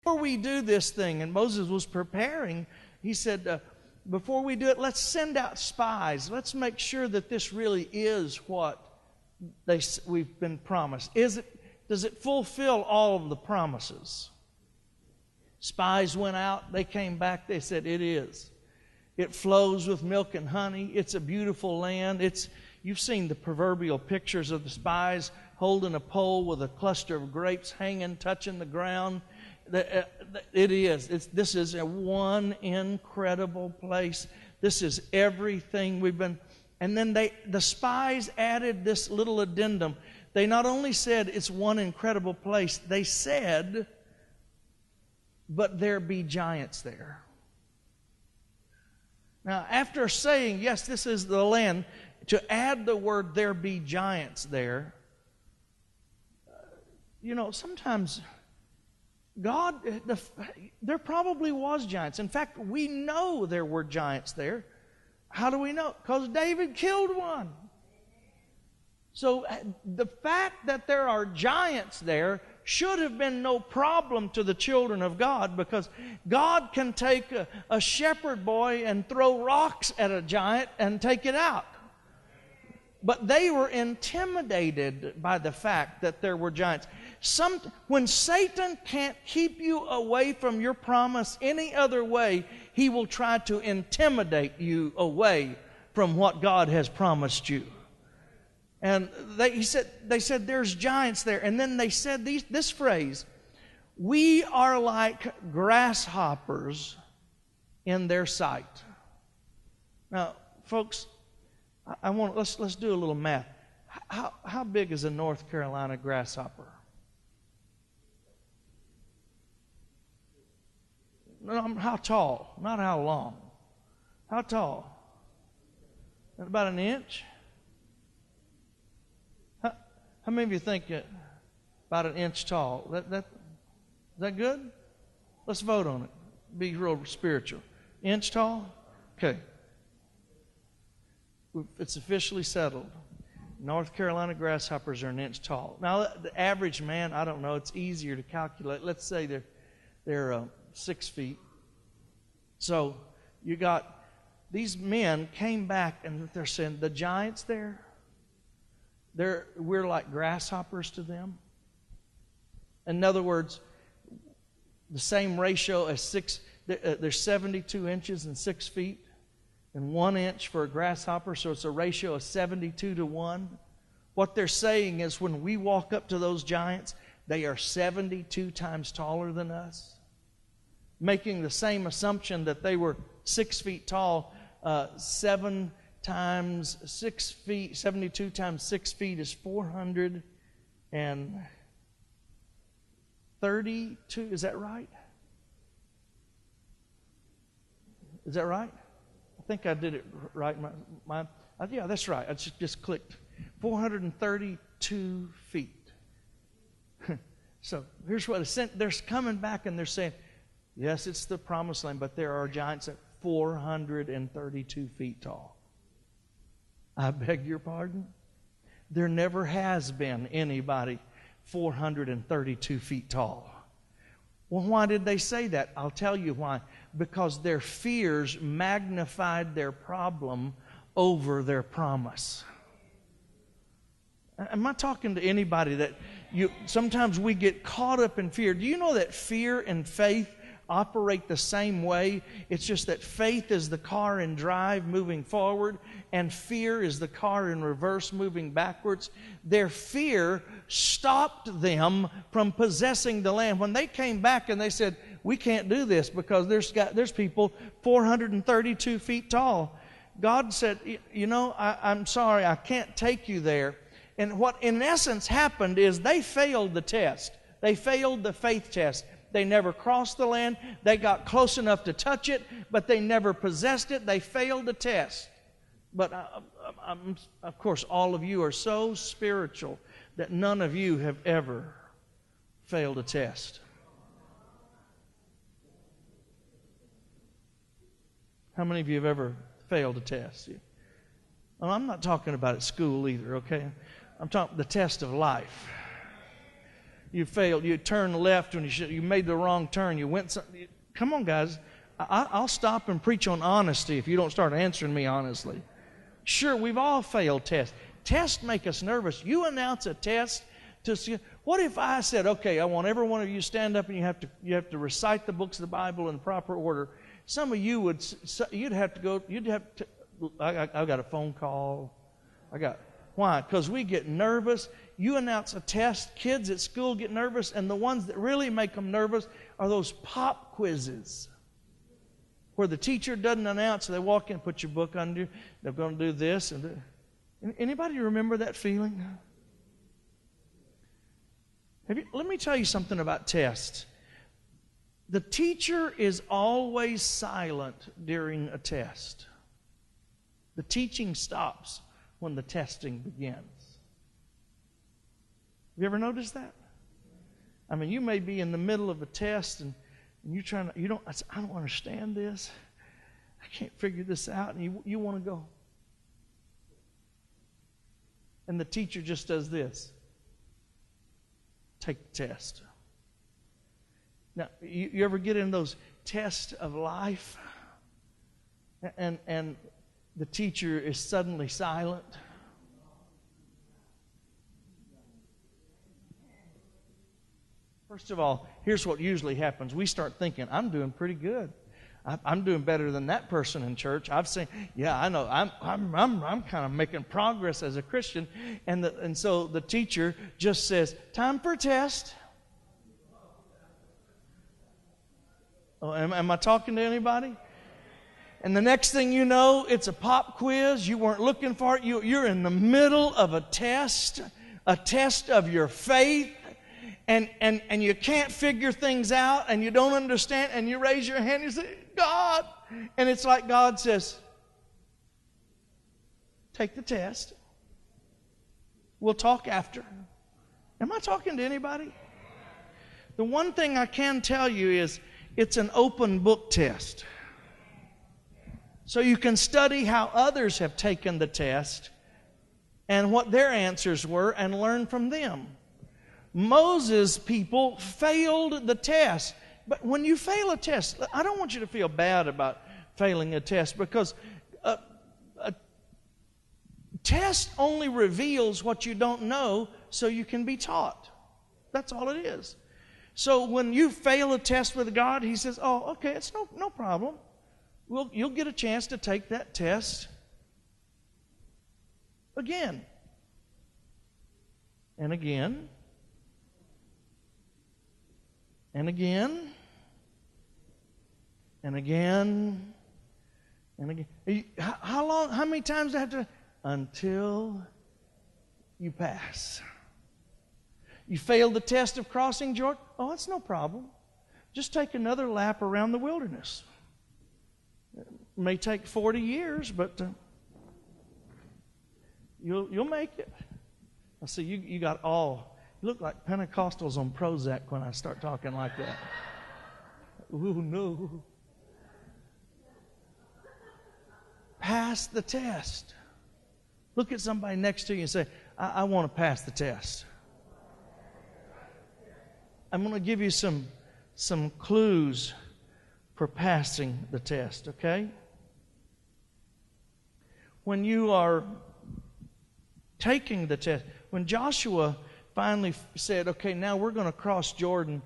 before we do this thing, and Moses was preparing, he said, before we do it, let's send out spies. Let's make sure that this really is what we've been promised. Does it fulfill all of the promises? Spies went out. They came back. They said, it is. It flows with milk and honey. It's a beautiful land. You've seen the proverbial pictures of the spies holding a pole with a cluster of grapes hanging, touching the ground. It is. This is one incredible place. This is everything we've been. And then the spies added this little addendum. They not only said it's one incredible place, they said, but there be giants there. Now, after saying, yes, this is the land, to add the word there be giants there, sometimes there probably was giants. In fact, we know there were giants there. How do we know? Because David killed one. So the fact that there are giants there should have been no problem to the children of God, because God can take a shepherd boy and throw rocks at a giant and take it out. But they were intimidated by the fact that there were giants. When Satan can't keep you away from your promise any other way, he will try to intimidate you away from what God has promised you. And they said there's giants there. And then they said this phrase, we are like grasshoppers in their sight. Now, folks, let's do a little math. How big is a North Carolina grasshopper? No, how tall? Not how long. How tall? About an inch? How many of you think about an inch tall? Is that good? Let's vote on it. Be real spiritual. Inch tall? Okay. It's officially settled. North Carolina grasshoppers are an inch tall. Now, the average man, I don't know, it's easier to calculate. Let's say they're 6 feet. So you got these men came back and they're saying the giants there, we're like grasshoppers to them. In other words, the same ratio as there's 72 inches and 6 feet and 1 inch for a grasshopper, so it's a ratio of 72 to 1. What they're saying is when we walk up to those giants, they are 72 times taller than us. Making the same assumption that they were 6 feet tall, 7 times 6 feet, 72 times 6 feet is 432. Is that right? Is that right? I think I did it right. Yeah, that's right. I just clicked. 432 feet. So here's what they're coming back and they're saying, yes, it's the promised land, but there are giants at 432 feet tall. I beg your pardon? There never has been anybody 432 feet tall. Well, why did they say that? I'll tell you why. Because their fears magnified their problem over their promise. Am I talking to anybody that sometimes we get caught up in fear? Do you know that fear and faith operate the same way? It's just that faith is the car in drive moving forward, and fear is the car in reverse moving backwards. Their fear stopped them from possessing the land. When they came back and they said, we can't do this because there's people 432 feet tall. God said, I'm sorry, I can't take you there. And what in essence happened is they failed the test. They failed the faith test. They never crossed the land. They got close enough to touch it, but they never possessed it. They failed the test. But of course, all of you are so spiritual that none of you have ever failed a test. How many of you have ever failed a test? Well, I'm not talking about at school either, okay? I'm talking the test of life. you failed. You turned left when you made the wrong turn. You went. Come on, guys. I'll stop and preach on honesty if you don't start answering me honestly. Sure, we've all failed tests. Tests make us nervous. You announce a test to see. What if I said, okay, I want every one of you to stand up and you have to recite the books of the Bible in the proper order. Some of you you'd have to go. I got a phone call. Why? Because we get nervous. You announce a test. Kids at school get nervous, and the ones that really make them nervous are those pop quizzes, where the teacher doesn't announce. They walk in, put your book under. They're going to do this and anybody remember that feeling? Let me tell you something about tests. The teacher is always silent during a test. The teaching stops when the testing begins. Have you ever noticed that? I mean, you may be in the middle of a test and you're trying to, I don't understand this. I can't figure this out. And you want to go. And the teacher just does this. Take the test. Now, you ever get in those tests of life and the teacher is suddenly silent? First of all, here's what usually happens. We start thinking, I'm doing pretty good. I'm doing better than that person in church. I've seen, yeah, I know. I'm kind of making progress as a Christian, and so the teacher just says, "Time for a test." Oh, am I talking to anybody? And the next thing you know, it's a pop quiz. You weren't looking for it. You're in the middle of a test of your faith. And you can't figure things out, and you don't understand, and you raise your hand and you say, God. And it's like God says, take the test. We'll talk after. Am I talking to anybody? The one thing I can tell you is it's an open book test. So you can study how others have taken the test and what their answers were and learn from them. Moses' people failed the test. But when you fail a test, I don't want you to feel bad about failing a test, because a test only reveals what you don't know so you can be taught. That's all it is. So when you fail a test with God, He says, oh, okay, it's no problem. You'll get a chance to take that test again and again. And again, and again, and again. How long? How many times do I have to? Until you pass. You failed the test of crossing Jordan? Oh, that's no problem. Just take another lap around the wilderness. It may take 40 years, but you'll make it. I see you got all. You look like Pentecostals on Prozac when I start talking like that. Ooh, no. Pass the test. Look at somebody next to you and say, I want to pass the test. I'm going to give you some clues for passing the test, okay? When you are taking the test, when Joshua finally said, okay, now we're going to cross Jordan,